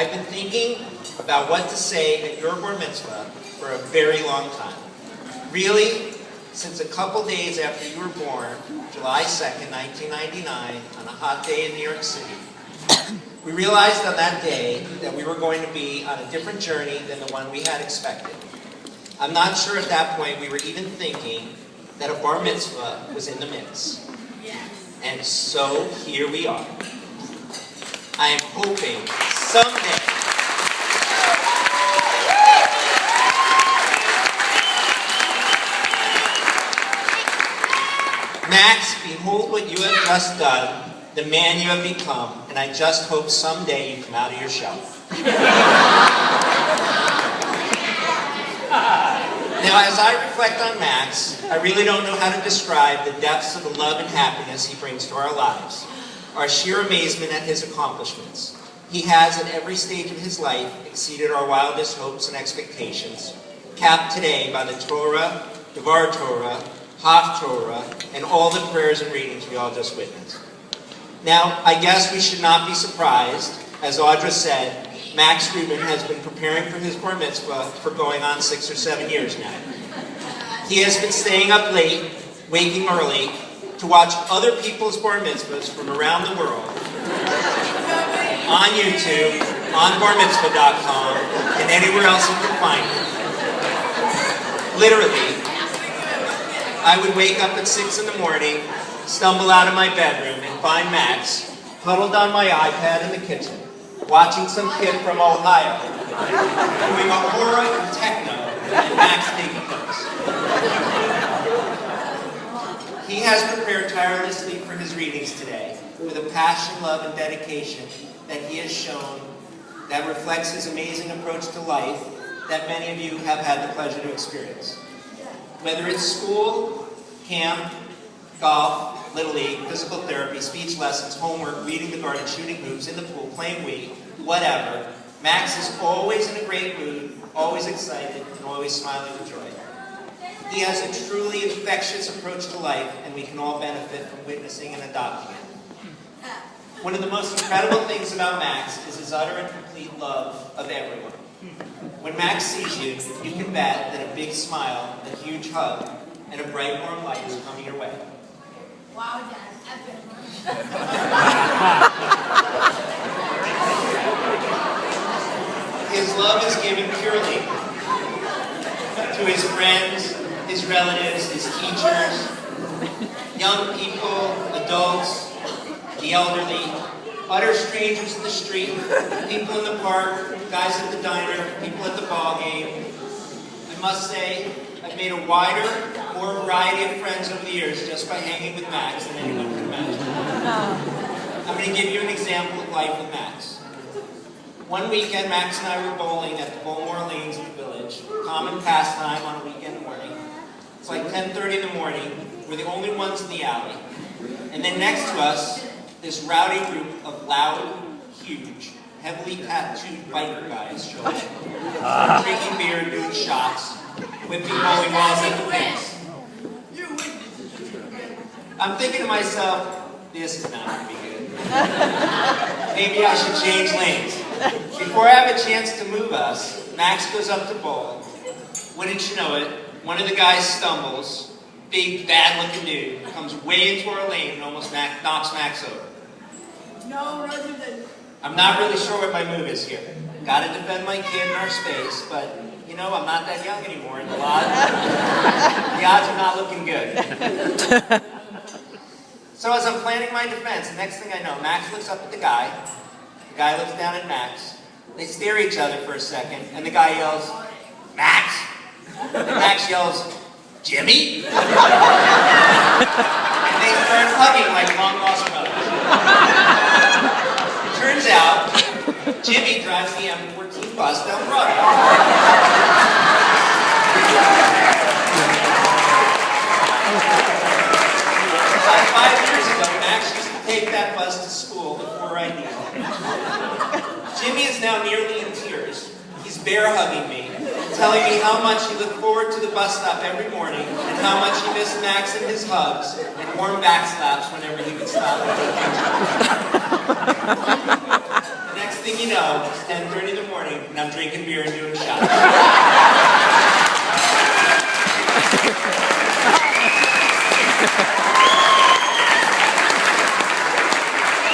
I've been thinking about what to say at your bar mitzvah for a very long time. Really, since a couple days after you were born, July 2nd, 1999, on a hot day in New York City. We realized on that day that we were going to be on a different journey than the one we had expected. I'm not sure at that point we were even thinking that a bar mitzvah was in the mix. And so here we are. I am hoping someday Max, behold what you have just done, the man you have become, and I just hope someday you come out of your shell. Now, as I reflect on Max, I really don't know how to describe the depths of the love and happiness he brings to our lives, our sheer amazement at his accomplishments. He has, at every stage of his life, exceeded our wildest hopes and expectations, capped today by the Torah, Devar Torah, Haftorah, and all the prayers and readings we all just witnessed. Now, I guess we should not be surprised. As Audra said, Max Rubin has been preparing for his bar mitzvah for going on 6 or 7 years now. He has been staying up late, waking early, to watch other people's bar mitzvahs from around the world on YouTube, on barmitzvah.com, and anywhere else you can find it. Literally, I would wake up at 6 in the morning, stumble out of my bedroom, and find Max huddled on my iPad in the kitchen, watching some kid from Ohio doing a horror and techno, and Max taking notes. He has prepared tirelessly for his readings today with a passion, love, and dedication that he has shown that reflects his amazing approach to life that many of you have had the pleasure to experience. Whether it's school, camp, golf, Little League, physical therapy, speech lessons, homework, reading the garden, shooting hoops, in the pool, playing Wii, whatever, Max is always in a great mood, always excited, and always smiling with joy. He has a truly infectious approach to life, and we can all benefit from witnessing and adopting it. One of the most incredible things about Max is his utter and complete love of everyone. When Max sees you, you can bet that a big smile, a huge hug, and a bright warm light is coming your way. Wow, Dad, epic. His love is given purely to his friends, his relatives, his teachers, young people, adults, the elderly, utter strangers in the street, people in the park, guys at the diner, people at the ball game. I must say, I've made a wider, more variety of friends over the years just by hanging with Max than anyone can imagine. I'm going to give you an example of life with Max. One weekend, Max and I were bowling at the Bowmore Lanes in the village, common pastime on a weekend morning. It's like 10:30 in the morning. We're the only ones in the alley. And then next to us, this rowdy group of loud, huge, heavily tattooed biker guys show up, drinking beer, doing shots, whipping bowling balls at the face. I'm thinking to myself, this is not going to be good. Maybe I should change lanes. Before I have a chance to move us, Max goes up to bowl. Wouldn't you know it, one of the guys stumbles, big, bad-looking dude, comes way into our lane and almost knocks Max over. No, rather than... I'm not really sure what my move is here. Gotta defend my kid in our space, but, you know, I'm not that young anymore, and the odds are not looking good. So as I'm planning my defense, the next thing I know, Max looks up at the guy looks down at Max, they stare at each other for a second, and the guy yells, Max! And Max yells, Jimmy? And they start hugging like long-lost brothers. Turns out, Jimmy drives the M14 bus down Broadway. About 5 years ago, Max used to take that bus to school before I knew. Jimmy is now nearly in tears. He's bear-hugging me, telling me how much he looked forward to the bus stop every morning, and how much he missed Max and his hugs, and warm back slaps whenever he would stop. The next thing thing you know, it's 10:30 in the morning, and I'm drinking beer and doing shots.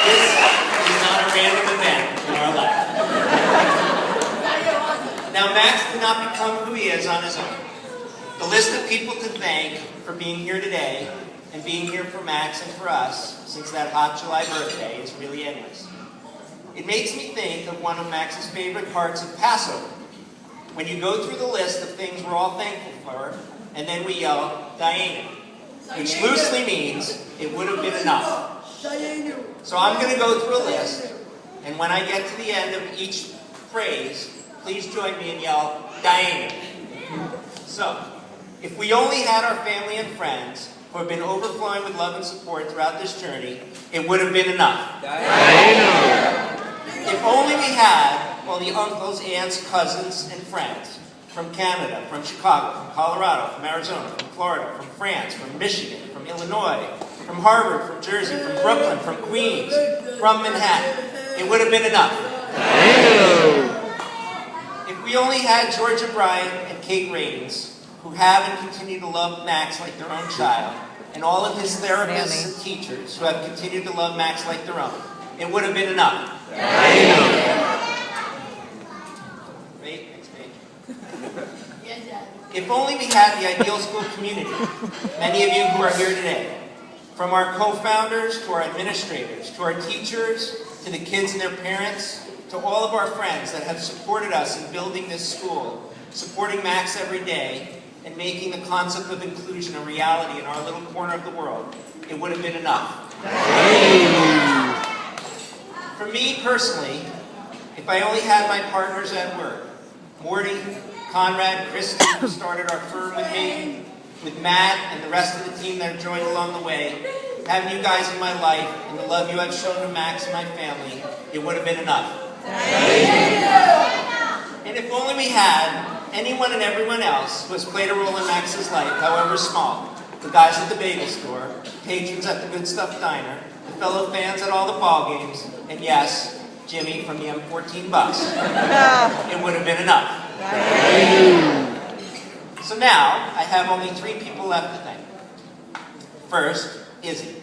This is not a random event in our life. Now, Max did not become who he is on his own. The list of people to thank for being here today and being here for Max and for us since that hot July birthday is really endless. It makes me think of one of Max's favorite parts of Passover. When you go through the list of things we're all thankful for, and then we yell, Dayenu, which loosely means it would have been enough. So I'm going to go through a list, and when I get to the end of each phrase, please join me and yell, Dayenu. So, if we only had our family and friends who have been overflowing with love and support throughout this journey, it would have been enough. If only we had all the uncles, aunts, cousins, and friends from Canada, from Chicago, from Colorado, from Arizona, from Florida, from France, from Michigan, from Illinois, from Harvard, from Jersey, from Brooklyn, from Queens, from Manhattan, it would have been enough. If we only had Georgia Bryan and Kate Rains, who have and continue to love Max like their own child, and all of his therapists and teachers who have continued to love Max like their own, it would have been enough. Wait, next page. If only we had the ideal school community, many of you who are here today, from our co-founders to our administrators, to our teachers, to the kids and their parents, to all of our friends that have supported us in building this school, supporting Max every day, and making the concept of inclusion a reality in our little corner of the world, it would have been enough. For me personally, if I only had my partners at work, Morty, Conrad, Christy, who started our firm with me, with Matt and the rest of the team that have joined along the way, having you guys in my life and the love you have shown to Max and my family, it would have been enough. And if only we had anyone and everyone else who has played a role in Max's life, however small, the guys at the bagel store, patrons at the Good Stuff Diner, the fellow fans at all the ball games, and yes, Jimmy from the M14 bus, it would have been enough. So now, I have only 3 people left to thank. First, Izzy.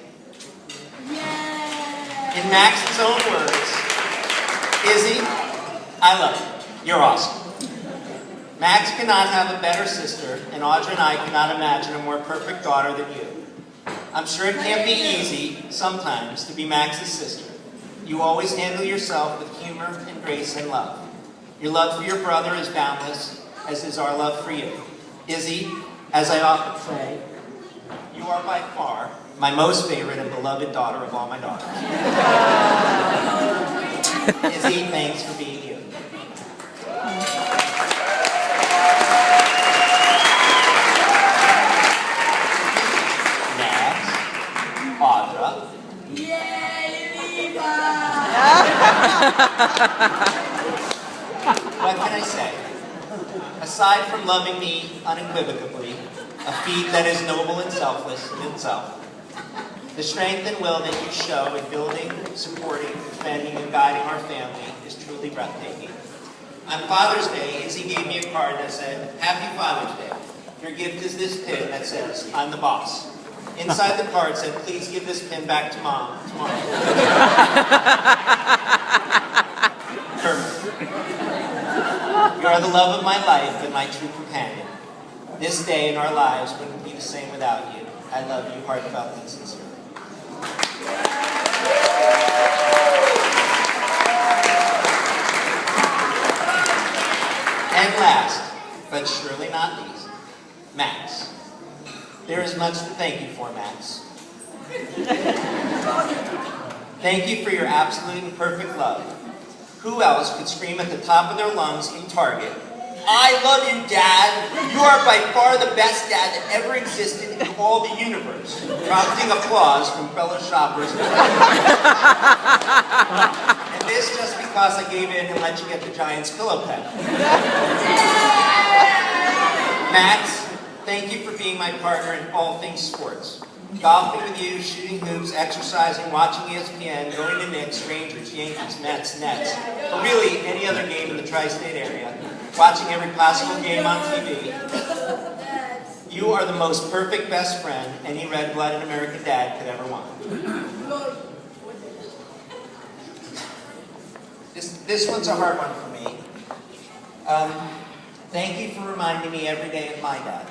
In Max's own words, Izzy, I love you. You're awesome. Max cannot have a better sister, and Audra and I cannot imagine a more perfect daughter than you. I'm sure it can't be easy, sometimes, to be Max's sister. You always handle yourself with humor and grace and love. Your love for your brother is boundless, as is our love for you. Izzy, as I often say, you are by far my most favorite and beloved daughter of all my daughters. Izzy, thanks for being you. Next, Audra. What can I say? Aside from loving me unequivocally, a feat that is noble and selfless in itself, the strength and will that you show in building, supporting, defending, and guiding our family is truly breathtaking. On Father's Day, Izzy gave me a card that said, Happy Father's Day. Your gift is this pin that says, I'm the boss. Inside the card said, please give this pin back to Mom tomorrow. Perfect. You are the love of my life and my true companion. This day in our lives wouldn't be the same without you. I love you heartfelt and sincerely. And last, but surely not least, Max. There is much to thank you for, Max. Thank you for your absolute and perfect love. Who else could scream at the top of their lungs in Target, I love you, Dad. You are by far the best dad that ever existed in all the universe. Prompting applause from fellow shoppers. And this just because I gave in and let you get the Giants pillow pet. Max, thank you for being my partner in all things sports. golfing with you, shooting hoops, exercising, watching ESPN, going to Knicks, Rangers, Yankees, Mets, Nets, or really any other game in the tri-state area, watching every possible game on TV. You are the most perfect best friend any red-blooded American dad could ever want. This one's a hard one for me. Thank you for reminding me every day of my dad.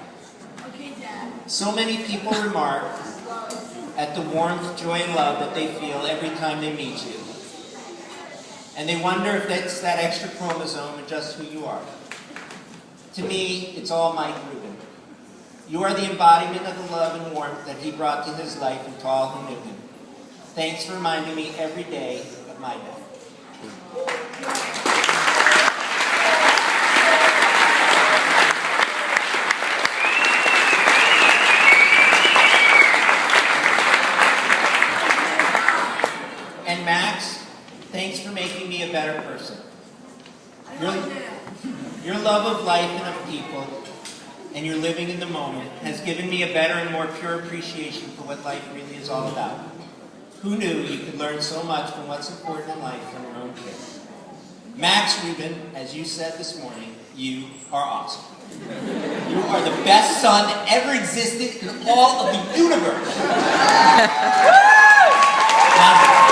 Okay, Dad. So many people remark at the warmth, joy, and love that they feel every time they meet you. And they wonder if it's that extra chromosome and just who you are. To me, it's all Mike Rubin. You are the embodiment of the love and warmth that he brought to his life and to all who knew him. Thanks for reminding me every day of my dad. And Max, thanks for making me a better person. Your love of life and of people, and your living in the moment, has given me a better and more pure appreciation for what life really is all about. Who knew you could learn so much from what's important in life from your own kids? Max Rubin, as you said this morning, you are awesome. You are the best son that ever existed in all of the universe. Now,